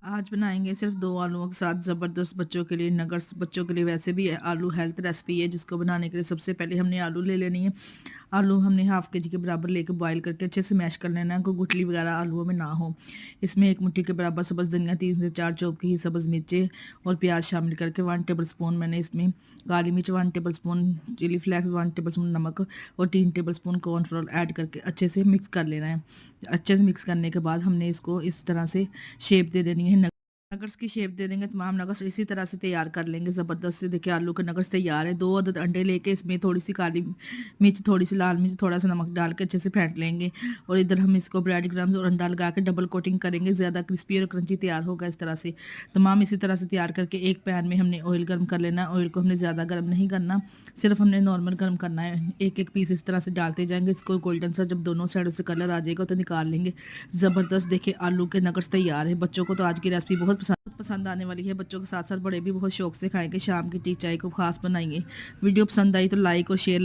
आज बनाएंगे सिर्फ 2 आलूओं के साथ ज़बरदस्त बच्चों के लिए नगर्स। बच्चों के लिए वैसे भी आलू हेल्थ रेसिपी है, जिसको बनाने के लिए सबसे पहले हमने आलू ले लेनी है। आलू हमने हाफ के जी के बराबर लेकर बॉईल करके अच्छे से मैश कर लेना है, कोई गुठली वगैरह आलूओं में ना हो। इसमें 1 मुट्ठी के बराबर सब्ज़ धनिया, 3 से 4 चौक की सब्ज़ मिर्चें और प्याज शामिल करके 1 टेबल स्पून मैंने इसमें काली मिर्च, 1 tablespoon chilli flakes, 1 tablespoon नमक और 3 टेबल स्पून कॉर्नफ्लोर ऐड करके अच्छे से मिक्स कर लेना है। अच्छे से मिक्स करने के बाद हमने इसको इस तरह से शेप दे देनी है। नगर्स की शेप दे देंगे। तमाम नगर्स इसी तरह से तैयार कर लेंगे ज़बरदस्त से। देखिए आलू के नगर्स तैयार है। 2 अदद अंडे लेके इसमें थोड़ी सी काली मिर्च, थोड़ी सी लाल मिर्च, थोड़ा सा नमक डाल के अच्छे से फेंट लेंगे। और इधर हम इसको ब्रेड क्रम्स और अंडा लगा के डबल कोटिंग करेंगे। ज़्यादा क्रिस्पी और क्रंची तैयार होगा इस तरह से। तमाम इसी तरह से तैयार करके एक पैन में हमने ऑयल गर्म कर लेना। ऑयल को हमने ज़्यादा गर्म नहीं करना, सिर्फ हमने नॉर्मल गर्म करना है। एक एक पीस इस तरह से डालते जाएंगे। इसको गोल्डन सा जब दोनों साइडों से कलर आ जाएगा तो निकाल लेंगे। ज़बरदस्त देखिए आलू के नगर्स तैयार है। बच्चों को तो आज की रेसिपी बहुत पसंद आने वाली है। बच्चों के साथ साथ बड़े भी बहुत शौक से खाएंगे। शाम की टी चाय को खास बनाएंगे। वीडियो पसंद आई तो लाइक और शेयर